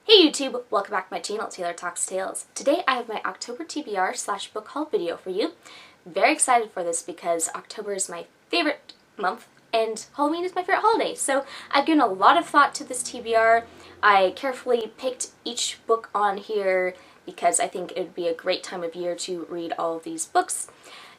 Hey YouTube! Welcome back to my channel, Taylor Talks Tales. Today I have my October TBR / book haul video for you. Very excited for this because October is my favorite month and Halloween is my favorite holiday. So I've given a lot of thought to this TBR. I carefully picked each book on here because I think it would be a great time of year to read all of these books.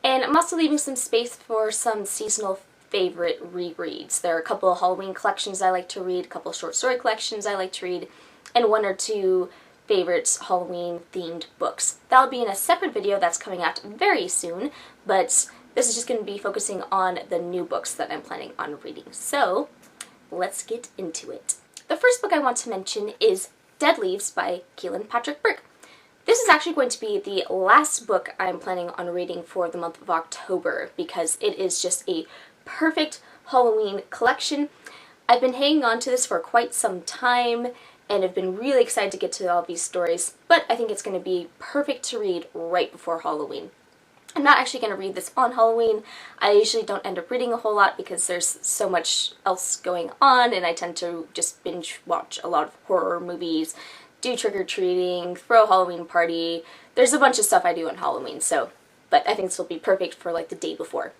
And I'm also leaving some space for some seasonal favorite rereads. There are a couple of Halloween collections I like to read, a couple of short story collections I like to read, and one or two favorites Halloween-themed books. That'll be in a separate video that's coming out very soon, but this is just going to be focusing on the new books that I'm planning on reading. So, let's get into it. The first book I want to mention is Dead Leaves by Keelan Patrick Burke. This is actually going to be the last book I'm planning on reading for the month of October because it is just a perfect Halloween collection. I've been hanging on to this for quite some time and have been really excited to get to all these stories, but I think it's going to be perfect to read right before Halloween. I'm not actually going to read this on Halloween. I usually don't end up reading a whole lot because there's so much else going on, and I tend to just binge watch a lot of horror movies, do trick-or-treating, throw a Halloween party. There's a bunch of stuff I do on Halloween, but I think this will be perfect for like the day before.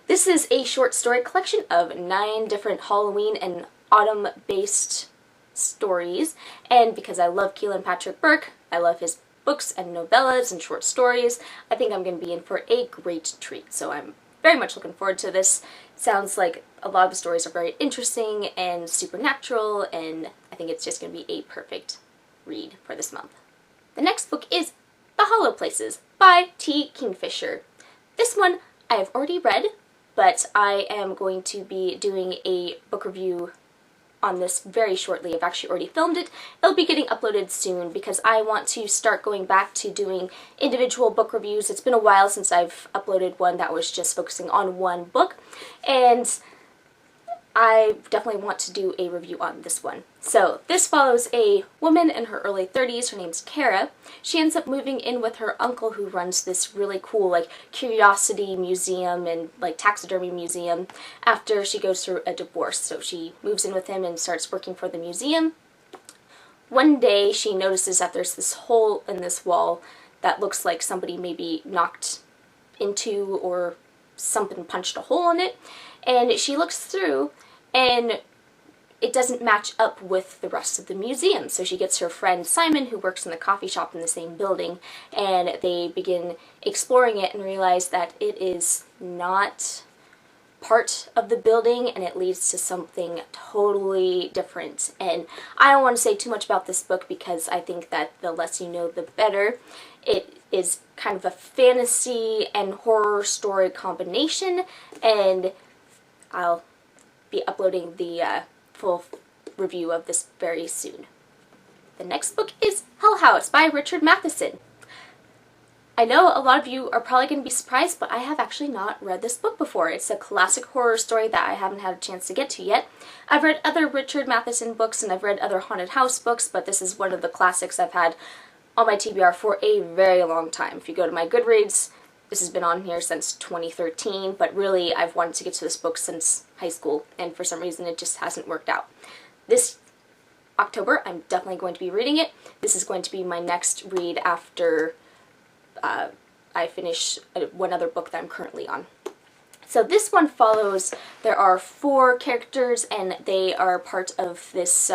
This is a short story collection of 9 different Halloween and autumn-based stories, and because I love Keelan Patrick Burke, I love his books and novellas and short stories, I think I'm going to be in for a great treat. So I'm very much looking forward to this. Sounds like a lot of the stories are very interesting and supernatural, and I think it's just going to be a perfect read for this month. The next book is The Holo Places by T. Kingfisher. This one I have already read, but I am going to be doing a book review on this very shortly. I've actually already filmed it. It'll be getting uploaded soon because I want to start going back to doing individual book reviews. It's been a while since I've uploaded one that was just focusing on one book, and I definitely want to do a review on this one. So this follows a woman in her early 30s. Her name's Kara. She ends up moving in with her uncle who runs this really cool like curiosity museum and like taxidermy museum after she goes through a divorce. So she moves in with him and starts working for the museum. One day she notices that there's this hole in this wall that looks like somebody maybe knocked into or something punched a hole in it, and she looks through and it doesn't match up with the rest of the museum. So she gets her friend Simon, who works in the coffee shop in the same building, and they begin exploring it and realize that it is not part of the building and it leads to something totally different. And I don't want to say too much about this book because I think that the less you know, the better. It is kind of a fantasy and horror story combination, and I'll be uploading the full review of this very soon. The next book is Hell House by Richard Matheson. I know a lot of you are probably going to be surprised, but I have actually not read this book before. It's a classic horror story that I haven't had a chance to get to yet. I've read other Richard Matheson books and I've read other haunted house books, but this is one of the classics I've had on my TBR for a very long time. If you go to my Goodreads, this has been on here since 2013, but really I've wanted to get to this book since high school, and for some reason it just hasn't worked out. This October, I'm definitely going to be reading it. This is going to be my next read after I finish one other book that I'm currently on. So this one follows, there are 4 characters and they are part of this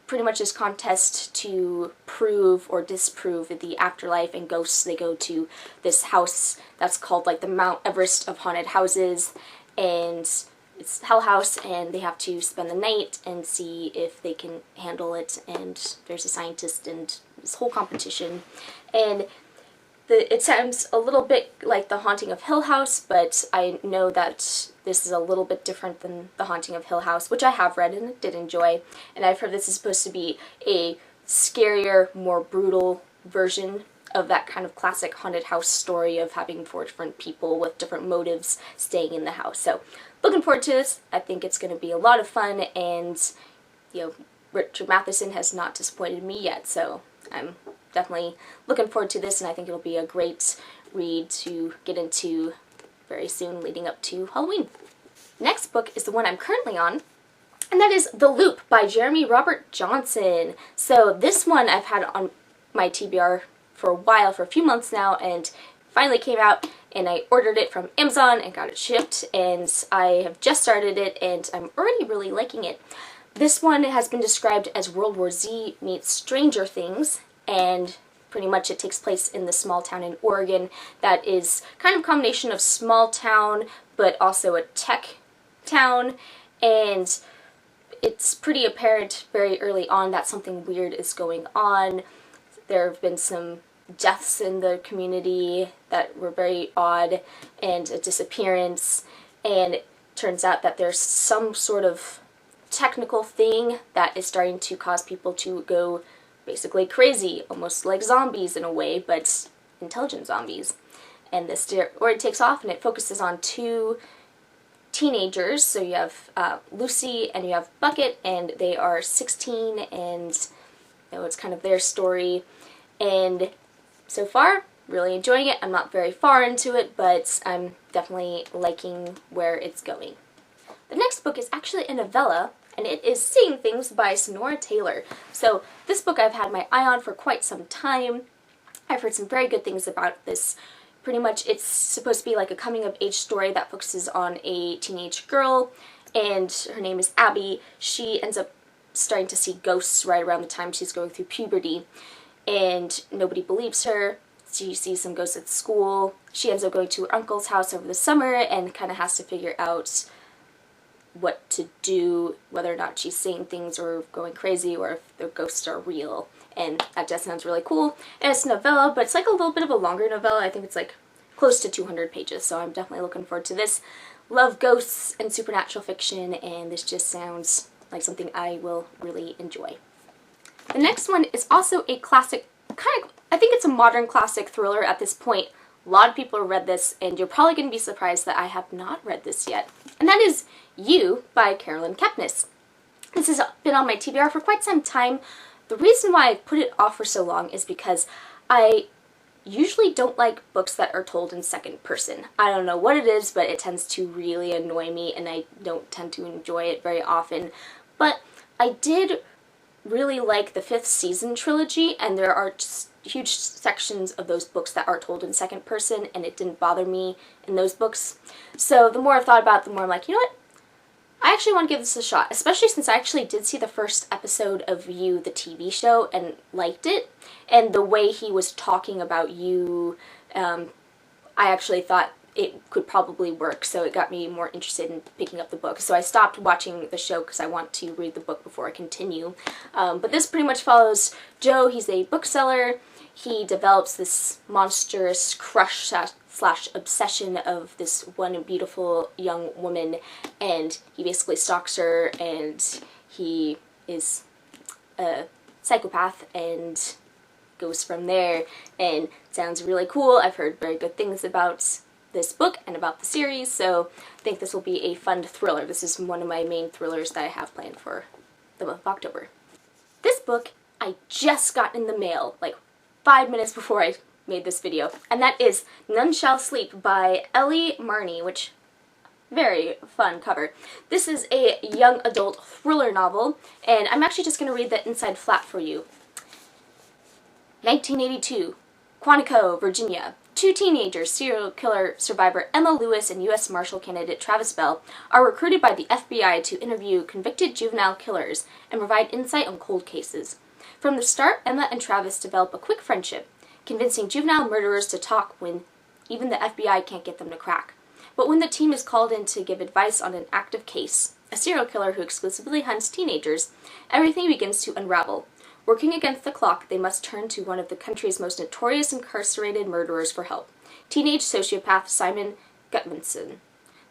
pretty much this contest to prove or disprove the afterlife and ghosts. They go to this house that's called like the Mount Everest of haunted houses, and it's Hell House, and they have to spend the night and see if they can handle it, and there's a scientist and this whole competition. And it sounds a little bit like The Haunting of Hill House, but I know that this is a little bit different than The Haunting of Hill House, which I have read and did enjoy. And I've heard this is supposed to be a scarier, more brutal version of that kind of classic haunted house story of having 4 different people with different motives staying in the house. So, looking forward to this. I think it's going to be a lot of fun, and you know, Richard Matheson has not disappointed me yet, so I'm definitely looking forward to this, and I think it'll be a great read to get into very soon leading up to Halloween. Next book is the one I'm currently on, and that is The Loop by Jeremy Robert Johnson. So this one I've had on my TBR for a while, for a few months now, and finally came out, and I ordered it from Amazon and got it shipped, and I have just started it, and I'm already really liking it. This one has been described as World War Z meets Stranger Things, and pretty much it takes place in the small town in Oregon that is kind of a combination of small town but also a tech town, and it's pretty apparent very early on that something weird is going on. There have been some deaths in the community that were very odd, and a disappearance, and it turns out that there's some sort of technical thing that is starting to cause people to go basically crazy, almost like zombies in a way, but intelligent zombies. And this story takes off, and it focuses on two teenagers. So you have Lucy and you have Bucket, and they are 16, and it's kind of their story. And so far, really enjoying it. I'm not very far into it, but I'm definitely liking where it's going. The next book is actually a novella, and it is Seeing Things by Sonora Taylor. So this book I've had my eye on for quite some time. I've heard some very good things about this. Pretty much it's supposed to be like a coming-of-age story that focuses on a teenage girl, and her name is Abby. She ends up starting to see ghosts right around the time she's going through puberty, and nobody believes her. She sees some ghosts at school. She ends up going to her uncle's house over the summer and kind of has to figure out what to do, whether or not she's seeing things or going crazy, or if the ghosts are real. And that just sounds really cool. And it's a novella, but it's like a little bit of a longer novella. I think it's like close to 200 pages, so I'm definitely looking forward to this. Love ghosts and supernatural fiction, and this just sounds like something I will really enjoy. The next one is also a classic, I think it's a modern classic thriller at this point. A lot of people have read this, and you're probably going to be surprised that I have not read this yet. And that is You by Carolyn Kepnes. This has been on my TBR for quite some time. The reason why I put it off for so long is because I usually don't like books that are told in second person. I don't know what it is, but it tends to really annoy me, and I don't tend to enjoy it very often. But I did really like the 5th season trilogy, and there are just huge sections of those books that are told in second person, and it didn't bother me in those books. So the more I've thought about it, the more I'm like, you know what? I actually want to give this a shot, especially since I actually did see the first episode of You, the TV show, and liked it. And the way he was talking about You, I actually thought it could probably work, so it got me more interested in picking up the book. So I stopped watching the show because I want to read the book before I continue. But this pretty much follows Joe. He's a bookseller. He develops this monstrous crush slash obsession of this one beautiful young woman, and he basically stalks her, and he is a psychopath and goes from there, and it sounds really cool. I've heard very good things about this book and about the series, so I think this will be a fun thriller. This is one of my main thrillers that I have planned for the month of October. This book I just got in the mail like 5 minutes before I made this video, and that is Nun Shall Sleep by Ellie Marney, which, very fun cover. This is a young adult thriller novel, and I'm actually just going to read the inside flap for you. 1982, Quantico, Virginia. Two teenagers, serial killer survivor Emma Lewis and U.S. Marshal candidate Travis Bell, are recruited by the FBI to interview convicted juvenile killers and provide insight on cold cases. From the start, Emma and Travis develop a quick friendship, convincing juvenile murderers to talk when even the FBI can't get them to crack. But when the team is called in to give advice on an active case, a serial killer who exclusively hunts teenagers, everything begins to unravel. Working against the clock, they must turn to one of the country's most notorious incarcerated murderers for help, teenage sociopath Simon Gutmanson.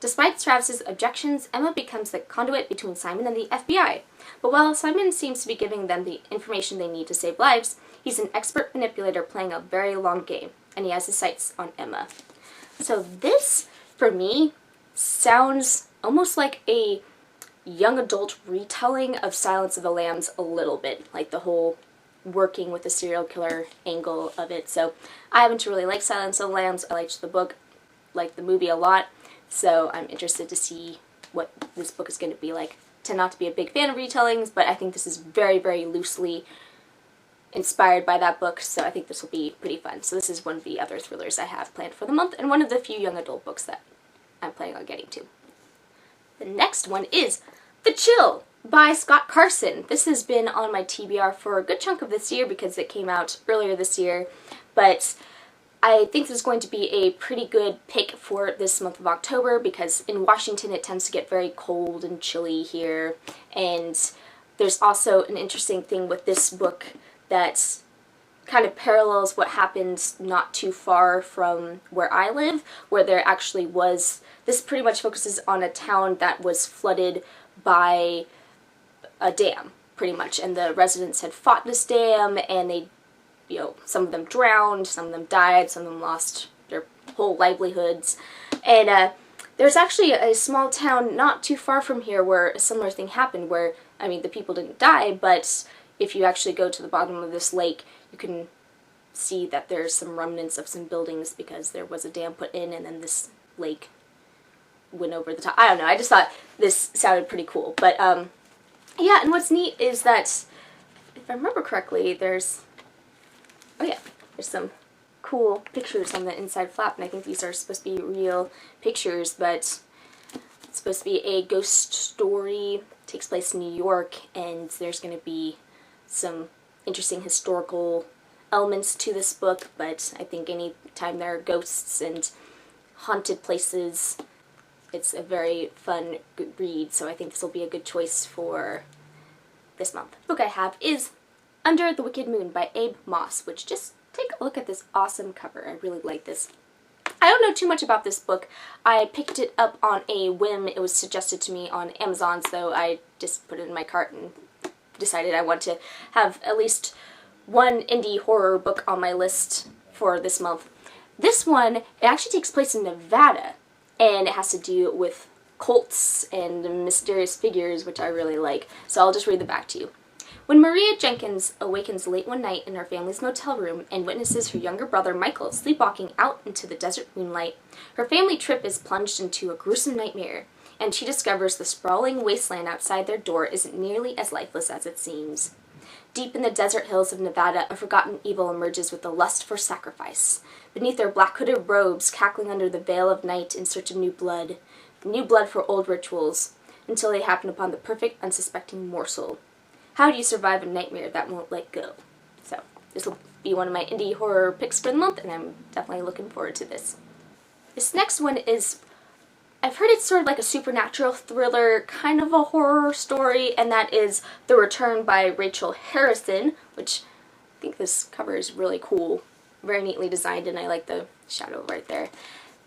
Despite Travis's objections, Emma becomes the conduit between Simon and the FBI. But while Simon seems to be giving them the information they need to save lives, he's an expert manipulator playing a very long game, and he has his sights on Emma. So this, for me, sounds almost like a young adult retelling of Silence of the Lambs a little bit, like the whole working with the serial killer angle of it. So I happen to really like Silence of the Lambs. I liked the book, liked the movie a lot, so I'm interested to see what this book is going to be like. tend not to be a big fan of retellings, but I think this is very, very loosely inspired by that book, so I think this will be pretty fun. So this is one of the other thrillers I have planned for the month, and one of the few young adult books that I'm planning on getting to. The next one is The Chill by Scott Carson. This has been on my TBR for a good chunk of this year because it came out earlier this year, but I think this is going to be a pretty good pick for this month of October because in Washington it tends to get very cold and chilly here, and there's also an interesting thing with this book that kind of parallels what happened not too far from where I live, where there actually was, this pretty much focuses on a town that was flooded by a dam, pretty much, and the residents had fought this dam, and they, you know, some of them drowned, some of them died, some of them lost their whole livelihoods, and there's actually a small town not too far from here where a similar thing happened, where, I mean, the people didn't die, but if you actually go to the bottom of this lake, you can see that there's some remnants of some buildings because there was a dam put in and then this lake went over the top. I don't know, I just thought this sounded pretty cool. But yeah, and what's neat is that, if I remember correctly, there's some cool pictures on the inside flap, and I think these are supposed to be real pictures, but it's supposed to be a ghost story. It takes place in New York, and there's going to be some interesting historical elements to this book, but I think any time there are ghosts and haunted places, it's a very fun read, so I think this will be a good choice for this month. The book I have is Under the Wicked Moon by Abe Moss, which, just take a look at this awesome cover. I really like this. I don't know too much about this book. I picked it up on a whim. It was suggested to me on Amazon, so I just put it in my cart and decided I want to have at least one indie horror book on my list for this month. This one, it actually takes place in Nevada, and it has to do with cults and mysterious figures, which I really like. So I'll just read the back to you. When Maria Jenkins awakens late one night in her family's motel room and witnesses her younger brother Michael sleepwalking out into the desert moonlight, her family trip is plunged into a gruesome nightmare, and she discovers the sprawling wasteland outside their door isn't nearly as lifeless as it seems. Deep in the desert hills of Nevada, a forgotten evil emerges with a lust for sacrifice. Beneath their black-hooded robes, cackling under the veil of night in search of new blood for old rituals, until they happen upon the perfect, unsuspecting morsel. How do you survive a nightmare that won't let go? So, this will be one of my indie horror picks for the month, and I'm definitely looking forward to this. This next one is, I've heard it's sort of like a supernatural thriller, kind of a horror story, and that is The Return by Rachel Harrison, which I think this cover is really cool. Very neatly designed, and I like the shadow right there.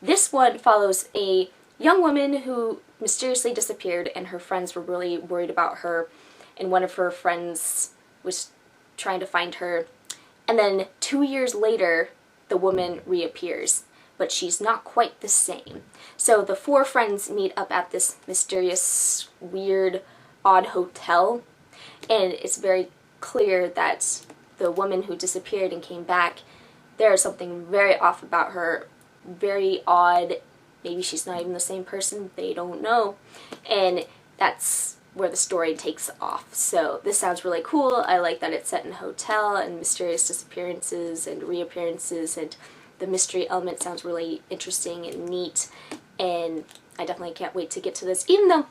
This one follows a young woman who mysteriously disappeared, and her friends were really worried about her, and one of her friends was trying to find her. And then 2 years later, the woman reappears, but she's not quite the same. So the four friends meet up at this mysterious, weird, odd hotel, and it's very clear that the woman who disappeared and came back, there is something very off about her, very odd. Maybe she's not even the same person, they don't know. And that's where the story takes off. So this sounds really cool. I like that it's set in a hotel and mysterious disappearances and reappearances, and the mystery element sounds really interesting and neat, and I definitely can't wait to get to this, even though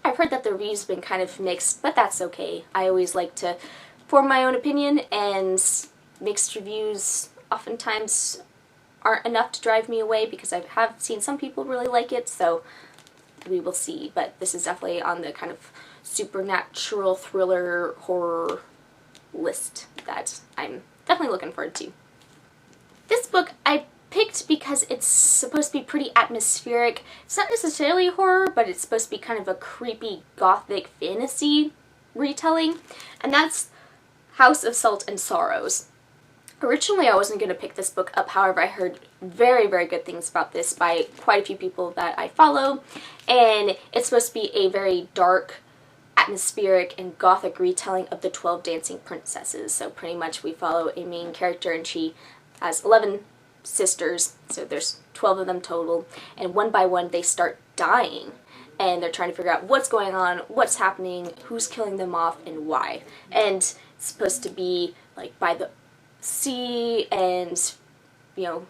I've heard that the reviews have been kind of mixed, but that's okay. I always like to form my own opinion, and mixed reviews oftentimes aren't enough to drive me away because I have seen some people really like it, so we will see. But this is definitely on the kind of supernatural thriller horror list that I'm definitely looking forward to. This book I picked because it's supposed to be pretty atmospheric. It's not necessarily horror, but it's supposed to be kind of a creepy gothic fantasy retelling, and that's House of Salt and Sorrows. Originally I wasn't going to pick this book up, however I heard very, very good things about this by quite a few people that I follow, and it's supposed to be a very dark, atmospheric, and gothic retelling of the 12 Dancing Princesses. So pretty much we follow a main character, and she has 11 sisters, so there's 12 of them total, and one by one they start dying. and they're trying to figure out what's going on, what's happening, who's killing them off, and why. And it's supposed to be like by the sea, and you know,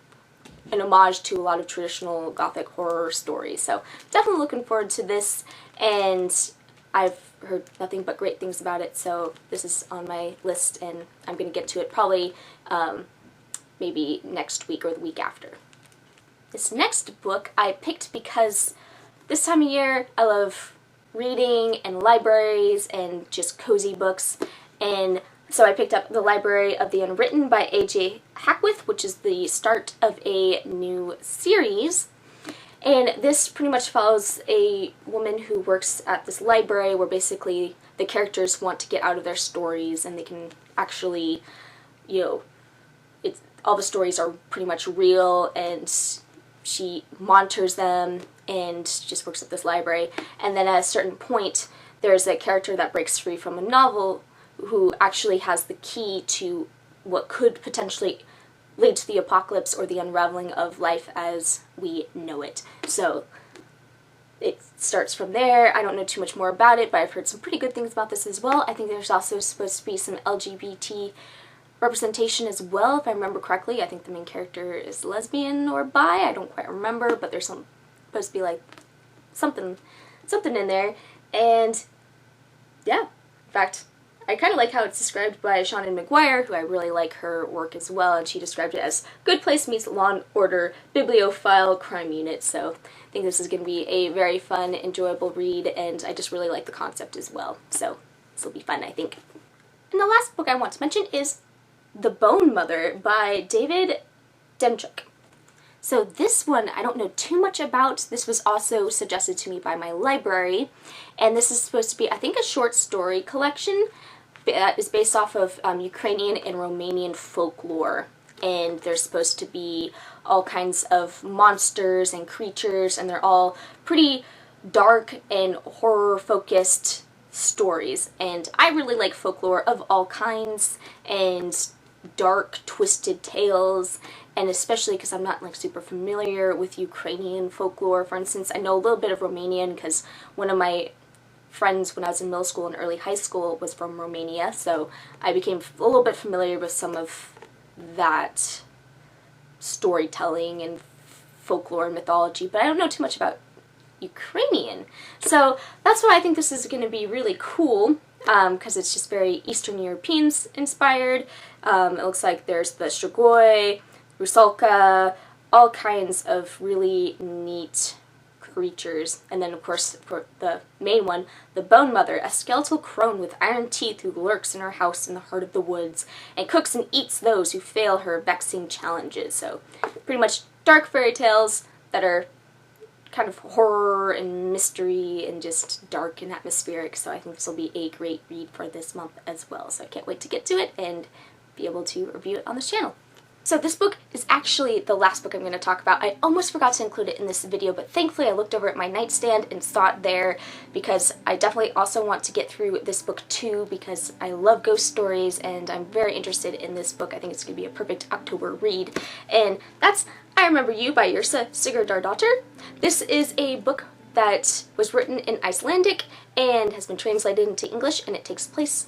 an homage to a lot of traditional Gothic horror stories. So definitely looking forward to this, and I've heard nothing but great things about it, so this is on my list, and I'm going to get to it probably maybe next week or the week after. This next book I picked because this time of year I love reading and libraries and just cozy books, and so I picked up The Library of the Unwritten by A.J. Hackwith, which is the start of a new series. And this pretty much follows a woman who works at this library where basically the characters want to get out of their stories, and they can actually, you know, all the stories are pretty much real, and she monitors them and just works at this library. And then at a certain point, there's a character that breaks free from a novel who actually has the key to what could potentially lead to the apocalypse or the unraveling of life as we know it. So it starts from there. I don't know too much more about it, but I've heard some pretty good things about this as well. I think there's also supposed to be some LGBT representation as well, if I remember correctly. I think the main character is lesbian or bi. I don't quite remember, but there's supposed to be like something in there. And yeah, in fact, I kind of like how it's described by Seanan McGuire, who I really like her work as well, and she described it as Good Place meets Law and Order Bibliophile Crime Unit. So I think this is going to be a very fun, enjoyable read, and I just really like the concept as well. So this will be fun, I think. And the last book I want to mention is The Bone Mother by David Demchuk. So this one I don't know too much about. This was also suggested to me by my library, and this is supposed to be, I think, a short story collection that is based off of Ukrainian and Romanian folklore, and there's supposed to be all kinds of monsters and creatures, and they're all pretty dark and horror focused stories, and I really like folklore of all kinds and dark twisted tales, and especially because I'm not like super familiar with Ukrainian folklore. For instance, I know a little bit of Romanian because one of my friends when I was in middle school and early high school was from Romania, so I became a little bit familiar with some of that storytelling and folklore and mythology, but I don't know too much about Ukrainian. So that's why I think this is going to be really cool, because it's just very Eastern European inspired. It looks like there's the Strigoi, Rusalka, all kinds of really neat creatures. And then of course for the main one, the Bone Mother, a skeletal crone with iron teeth who lurks in her house in the heart of the woods and cooks and eats those who fail her vexing challenges. So pretty much dark fairy tales that are kind of horror and mystery and just dark and atmospheric. So I think this will be a great read for this month as well. So I can't wait to get to it and be able to review it on this channel. So this book is actually the last book I'm going to talk about. I almost forgot to include it in this video, but thankfully I looked over at my nightstand and saw it there, because I definitely also want to get through this book too, because I love ghost stories and I'm very interested in this book. I think it's going to be a perfect October read. And that's I Remember You by Yrsa Sigurdardóttir. This is a book that was written in Icelandic and has been translated into English, and it takes place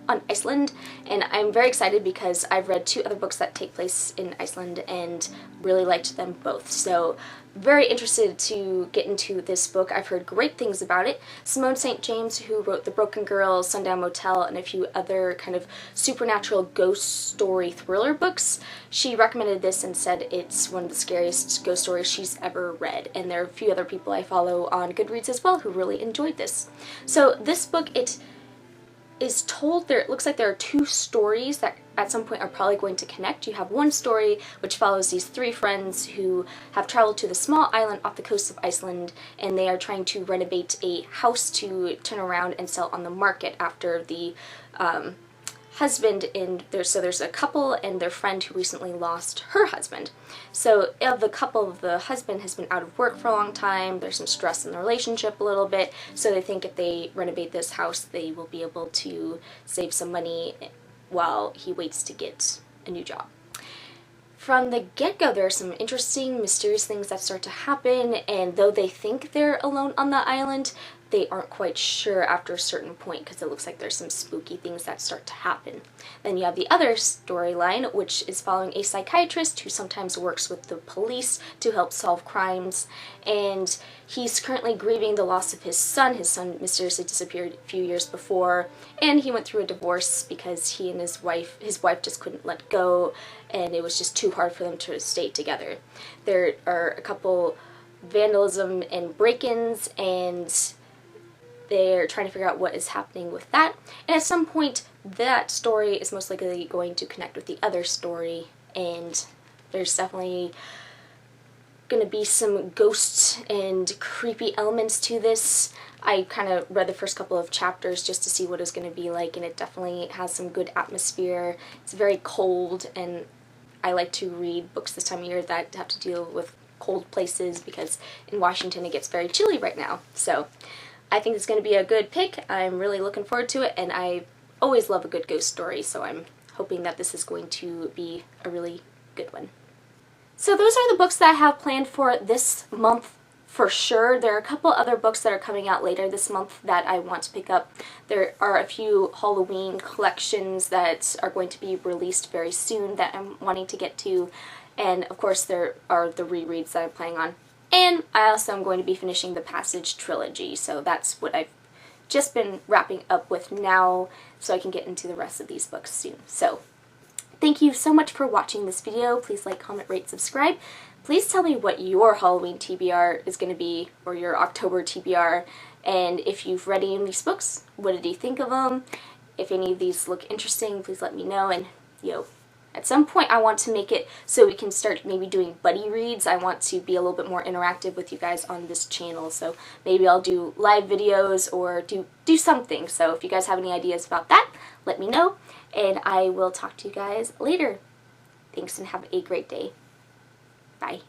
on Iceland, and I'm very excited because I've read 2 other books that take place in Iceland and really liked them both. So very interested to get into this book. I've heard great things about it. Simone St. James, who wrote The Broken Girl, Sundown Motel, and a few other kind of supernatural ghost story thriller books, she recommended this and said it's one of the scariest ghost stories she's ever read. And there are a few other people I follow on Goodreads as well who really enjoyed this. So this book, it looks like there are 2 stories that at some point are probably going to connect. You have one story which follows these 3 friends who have traveled to the small island off the coast of Iceland, and they are trying to renovate a house to turn around and sell on the market after the husband there's a couple and their friend who recently lost her husband. So of the couple, the husband has been out of work for a long time, there's some stress in the relationship a little bit, so they think if they renovate this house they will be able to save some money while he waits to get a new job. From the get-go, there are some interesting, mysterious things that start to happen, and though they think they're alone on the island, they aren't quite sure after a certain point because it looks like there's some spooky things that start to happen. Then you have the other storyline, which is following a psychiatrist who sometimes works with the police to help solve crimes, and he's currently grieving the loss of his son. His son mysteriously disappeared a few years before, and he went through a divorce because he and his wife just couldn't let go, and it was just too hard for them to stay together. There are a couple vandalism and break-ins, and they're trying to figure out what is happening with that. And at some point, that story is most likely going to connect with the other story, and there's definitely going to be some ghosts and creepy elements to this. I kind of read the first couple of chapters just to see what it's going to be like, and it definitely has some good atmosphere. It's very cold, and I like to read books this time of year that have to deal with cold places because in Washington it gets very chilly right now. So I think it's going to be a good pick. I'm really looking forward to it, and I always love a good ghost story, so I'm hoping that this is going to be a really good one. So those are the books that I have planned for this month for sure. There are a couple other books that are coming out later this month that I want to pick up. There are a few Halloween collections that are going to be released very soon that I'm wanting to get to, and of course there are the rereads that I'm planning on. And I also am going to be finishing the Passage trilogy, so that's what I've just been wrapping up with now, so I can get into the rest of these books soon. So thank you so much for watching this video. Please like, comment, rate, subscribe. Please tell me what your Halloween TBR is going to be, or your October TBR, and if you've read any of these books, what did you think of them? If any of these look interesting, please let me know, and at some point I want to make it so we can start maybe doing buddy reads. I want to be a little bit more interactive with you guys on this channel, so maybe I'll do live videos or do something. So if you guys have any ideas about that, let me know, and I will talk to you guys later. Thanks, and have a great day. Bye.